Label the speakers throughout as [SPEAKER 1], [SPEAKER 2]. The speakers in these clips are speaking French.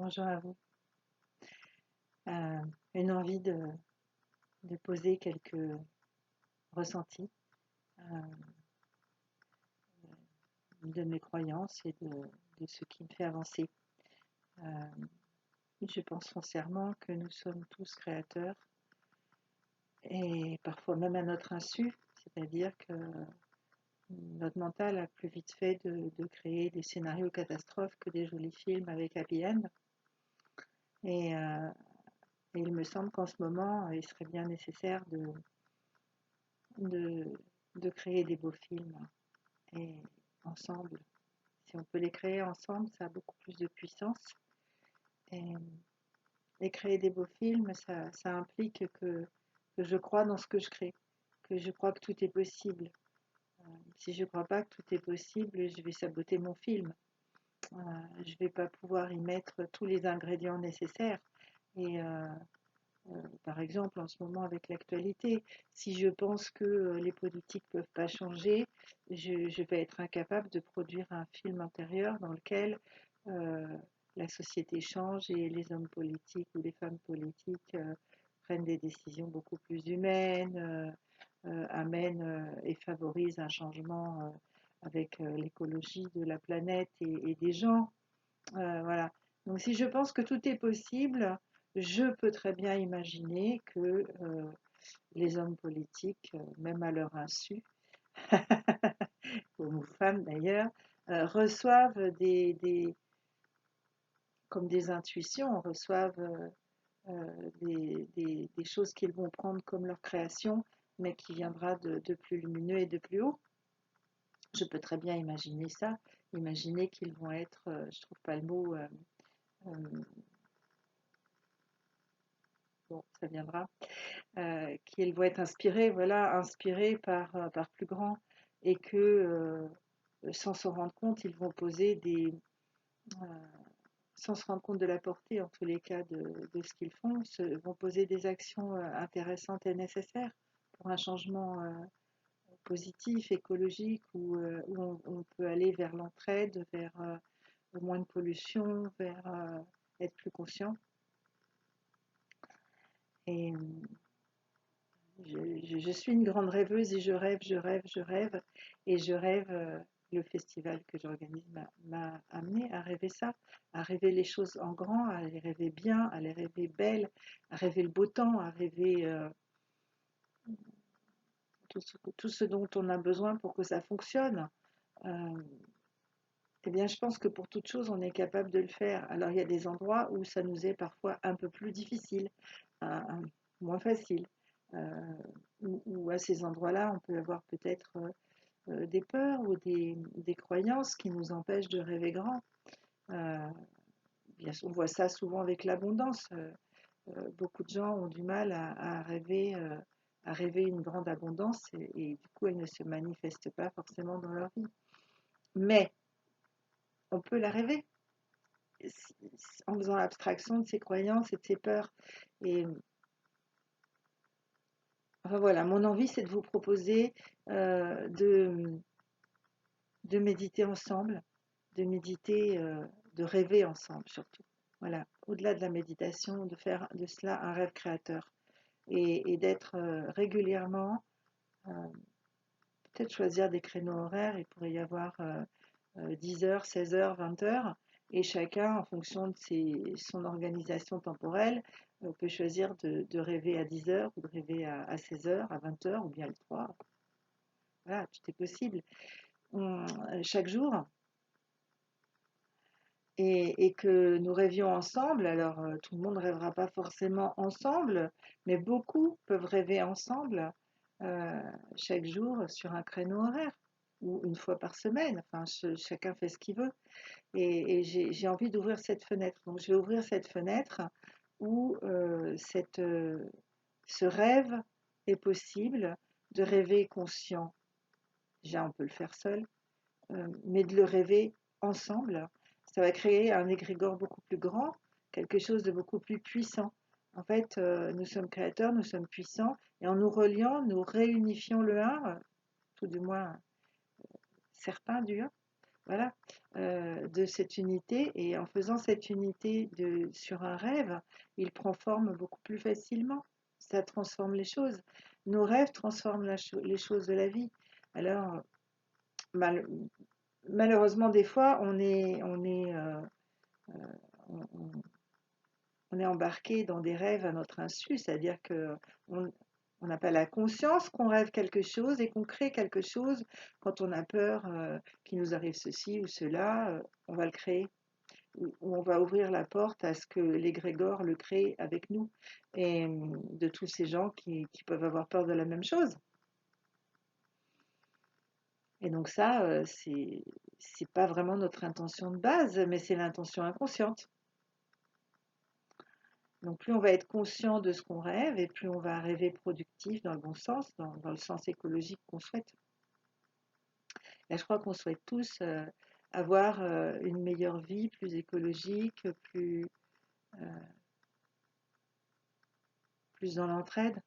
[SPEAKER 1] Bonjour à vous. Euh, une envie de poser quelques ressentis euh, de mes croyances et de ce qui me fait avancer. Euh, je pense foncièrement que nous sommes tous créateurs et parfois même à notre insu, c'est-à-dire que notre mental a plus vite fait de créer des scénarios catastrophes que des jolis films avec happy end. Et, euh, et il me semble qu'en ce moment, il serait bien nécessaire de, de créer des beaux films et ensemble. Si on peut les créer ensemble, ça a beaucoup plus de puissance. Et, et créer des beaux films, ça implique que je crois dans ce que je crée, que je crois que tout est possible. Si je ne crois pas que tout est possible, je vais saboter mon film. Je ne vais pas pouvoir y mettre tous les ingrédients nécessaires. Et par exemple, en ce moment avec l'actualité, si je pense que les politiques ne peuvent pas changer, je vais être incapable de produire un film intérieur dans lequel euh, la société change et les hommes politiques ou les femmes politiques prennent des décisions beaucoup plus humaines, amènent et favorisent un changement avec l'écologie de la planète et des gens. Voilà. Donc si je pense que tout est possible, je peux très bien imaginer que les hommes politiques, même à leur insu, hommes ou femmes d'ailleurs, reçoivent comme des intuitions, reçoivent des choses qu'ils vont prendre comme leur création, mais qui viendra de plus lumineux et de plus haut. Je peux très bien imaginer ça, imaginer qu'ils vont être, je trouve pas le mot, euh, bon, ça viendra, qu'ils vont être inspirés, voilà, inspirés par plus grand, et que sans s'en rendre compte, ils vont poser euh, sans se rendre compte de la portée, en tous les cas, de ce qu'ils font, vont poser des actions intéressantes et nécessaires pour un changement positif, écologique, où on peut aller vers l'entraide, vers moins de pollution, vers être plus conscient. Et je suis une grande rêveuse et je rêve, je rêve, je rêve. Et je rêve, le festival que j'organise m'a amené à rêver ça, à rêver les choses en grand, à les rêver bien, à les rêver belles, à rêver le beau temps, à rêver tout ce dont on a besoin pour que ça fonctionne. Euh, eh bien, je pense que pour toute chose, on est capable de le faire. Alors, il y a des endroits où ça nous est parfois un peu plus difficile, euh, moins facile. Euh, où à ces endroits-là, on peut avoir peut-être des peurs ou des croyances qui nous empêchent de rêver grand. Euh, Bien sûr, on voit ça souvent avec l'abondance. Beaucoup de gens ont du mal à rêver une grande abondance et du coup, elle ne se manifeste pas forcément dans leur vie. Mais on peut la rêver en faisant abstraction de ses croyances et de ses peurs. Et enfin voilà, mon envie, c'est de vous proposer euh, de, de méditer ensemble, de méditer, de rêver ensemble surtout. Voilà, au-delà de la méditation, de faire de cela un rêve créateur et d'être régulièrement, euh, peut-être choisir des créneaux horaires, il pourrait y avoir 10 heures, 16 heures, 20 heures, et chacun, en fonction de son organisation temporelle, peut choisir de rêver à 10 heures ou de rêver à 16 heures, à 20 heures ou bien le 3. Voilà, tout est possible. Chaque jour, et que nous rêvions ensemble. Alors, tout le monde ne rêvera pas forcément ensemble, mais beaucoup peuvent rêver ensemble euh, chaque jour sur un créneau horaire ou une fois par semaine. Enfin, chacun fait ce qu'il veut. Et j'ai envie d'ouvrir cette fenêtre. Donc, je vais ouvrir cette fenêtre où ce rêve est possible de rêver conscient. Déjà, on peut le faire seul, mais de le rêver ensemble, ça va créer un égrégore beaucoup plus grand, quelque chose de beaucoup plus puissant. En fait, nous sommes créateurs, nous sommes puissants, et en nous reliant, nous réunifions le un, tout du moins certains du un. voilà, de cette unité. Et en faisant cette unité sur un rêve, il prend forme beaucoup plus facilement. Ça transforme les choses. Nos rêves transforment les choses de la vie. Alors, mal- malheureusement, des fois, on- on- on est embarqué dans des rêves à notre insu, c'est-à-dire que on n'a pas la conscience qu'on rêve quelque chose et qu'on crée quelque chose. Quand on a peur qu'il nous arrive ceci ou cela, on va le créer. Ou on va ouvrir la porte à ce que l'égrégore le crée avec nous. Et de tous ces gens qui peuvent avoir peur de la même chose. Et donc ça, c'est pas vraiment notre intention de base, mais c'est l'intention inconsciente. Donc plus on va être conscient de ce qu'on rêve et plus on va rêver productif dans le bon sens, dans le sens écologique qu'on souhaite. Là, je crois qu'on souhaite tous avoir une meilleure vie, plus écologique, euh, plus dans l'entraide,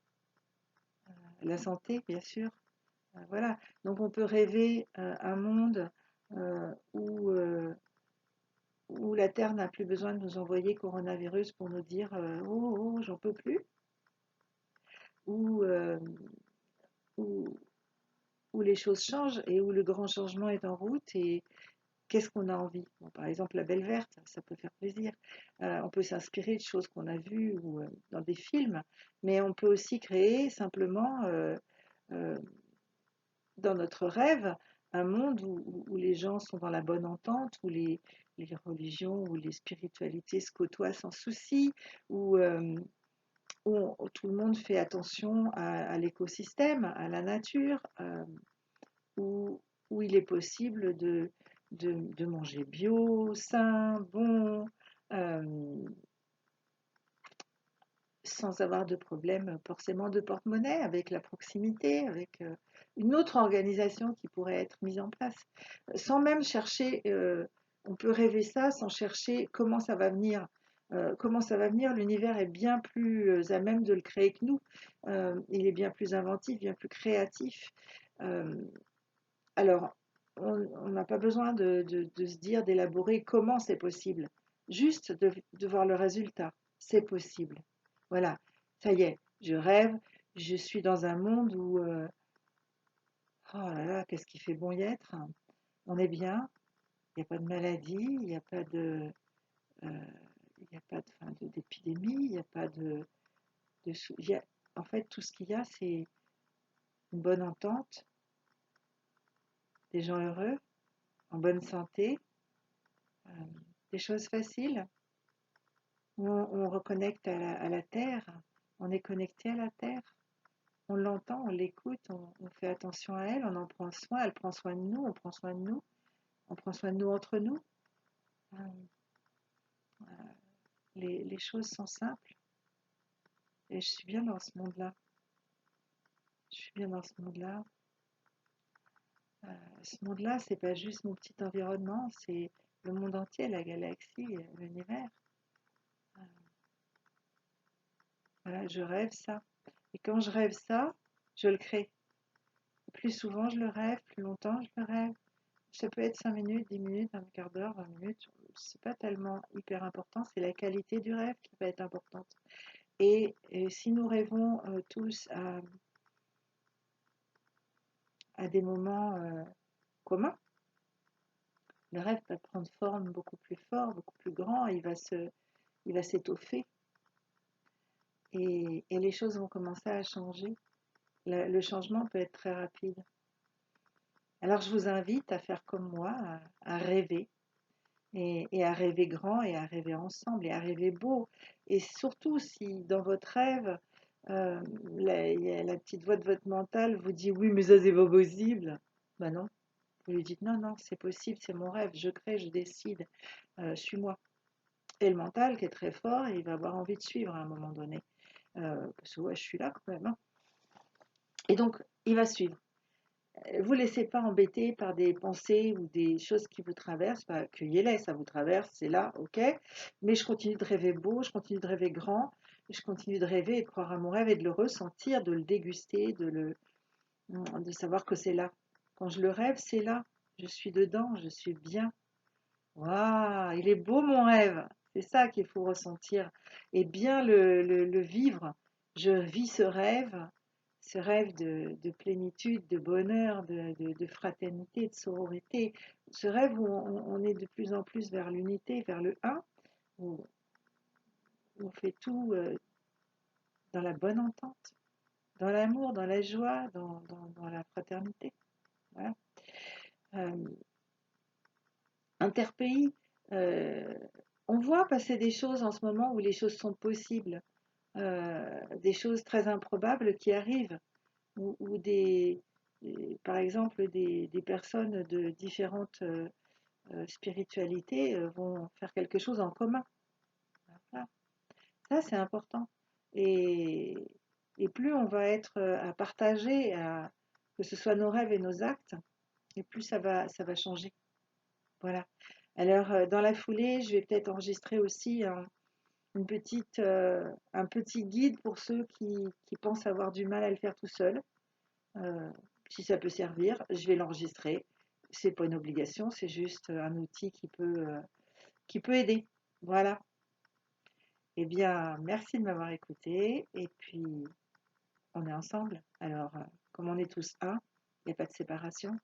[SPEAKER 1] la santé, bien sûr. Voilà. Donc on peut rêver un monde où la Terre n'a plus besoin de nous envoyer coronavirus pour nous dire oh, oh, j'en peux plus, où, euh, où, où les choses changent et où le grand changement est en route et qu'est-ce qu'on a envie. Bon, par exemple, la Belle Verte, ça peut faire plaisir. On peut s'inspirer de choses qu'on a vues ou dans des films, mais on peut aussi créer simplement euh, dans notre rêve un monde où les gens sont dans la bonne entente, où les religions ou les spiritualités se côtoient sans souci, où tout le monde fait attention à l'écosystème, à la nature, où il est possible de manger bio, sain, bon, euh, sans avoir de problème forcément de porte-monnaie, avec la proximité, avec une autre organisation qui pourrait être mise en place. Sans même chercher, on peut rêver ça sans chercher comment ça va venir. Comment ça va venir, l'univers est bien plus à même de le créer que nous. Il est bien plus inventif, bien plus créatif. Euh, alors, on n'a pas besoin de se dire, d'élaborer comment c'est possible. Juste de voir le résultat. C'est possible. Voilà, ça y est, je rêve, je suis dans un monde où, oh là là, qu'est-ce qu'il fait bon y être. On est bien, il n'y a pas de maladie, il n'y a pas euh, il n'y a pas d'épidémie, il n'y a pas il y a- en fait, tout ce qu'il y a, c'est une bonne entente, des gens heureux, en bonne santé, euh, des choses faciles. On reconnecte à la terre, on est connecté à la terre, on l'entend, on l'écoute, on fait attention à elle, on en prend soin, elle prend soin de nous, on prend soin de nous, on prend soin de nous entre nous. Euh, les choses sont simples et je suis bien dans ce monde-là. Je suis bien dans ce monde-là. Ce monde-là, c'est pas juste mon petit environnement, c'est le monde entier, la galaxie, l'univers. Euh, Voilà, je rêve ça. Et quand je rêve ça, je le crée. Plus souvent je le rêve, plus longtemps je le rêve. Ça peut être 5 minutes, 10 minutes, un quart d'heure, 20 minutes. C'est pas tellement hyper important, c'est la qualité du rêve qui va être importante. Et si nous rêvons tous à des moments communs, le rêve va prendre forme beaucoup plus fort, beaucoup plus grand, il va s'étoffer et les choses vont commencer à changer. Le changement peut être très rapide. Alors je vous invite à faire comme moi, à rêver, et à rêver grand et à rêver ensemble et à rêver beau. Et surtout si dans votre rêve, euh, la petite voix de votre mental vous dit oui mais ça c'est pas possible. Ben non, vous lui dites non, non, c'est possible, c'est mon rêve, je crée, je décide, suis-moi. Et le mental qui est très fort, il va avoir envie de suivre à un moment donné. Parce que ouais, je suis là quand même, hein. Et donc, il va suivre. Vous ne laissez pas embêter par des pensées ou des choses qui vous traversent. Bah, accueillez-les, ça vous traverse, c'est là, ok. Mais je continue de rêver beau, je continue de rêver grand, je continue de rêver et de croire à mon rêve et de le ressentir, de le déguster, de savoir que c'est là. Quand je le rêve, c'est là. je suis dedans, je suis bien. Waouh, il est beau mon rêve. C'est ça qu'il faut ressentir et bien le vivre. Je vis ce rêve de plénitude, de bonheur, de fraternité, de sororité. Ce rêve où on est de plus en plus vers l'unité, vers le un, où on fait tout dans la bonne entente, dans l'amour, dans la joie, dans la fraternité. Voilà. Euh, Interpays, euh, on voit passer des choses en ce moment où les choses sont possibles, des choses très improbables qui arrivent, ou par exemple des personnes de différentes spiritualités vont faire quelque chose en commun. Voilà. Ça, c'est important. Et, et plus on va être à partager, que ce soit nos rêves et nos actes, et plus ça va changer. Voilà. Alors, dans la foulée, je vais peut-être enregistrer aussi un petit guide pour ceux qui pensent avoir du mal à le faire tout seul. Euh, Si ça peut servir, je vais l'enregistrer. C'est pas une obligation, c'est juste un outil qui peut aider. Voilà. Eh bien, merci de m'avoir écouté. Et puis, on est ensemble. Alors, comme on est tous un, il n'y a pas de séparation.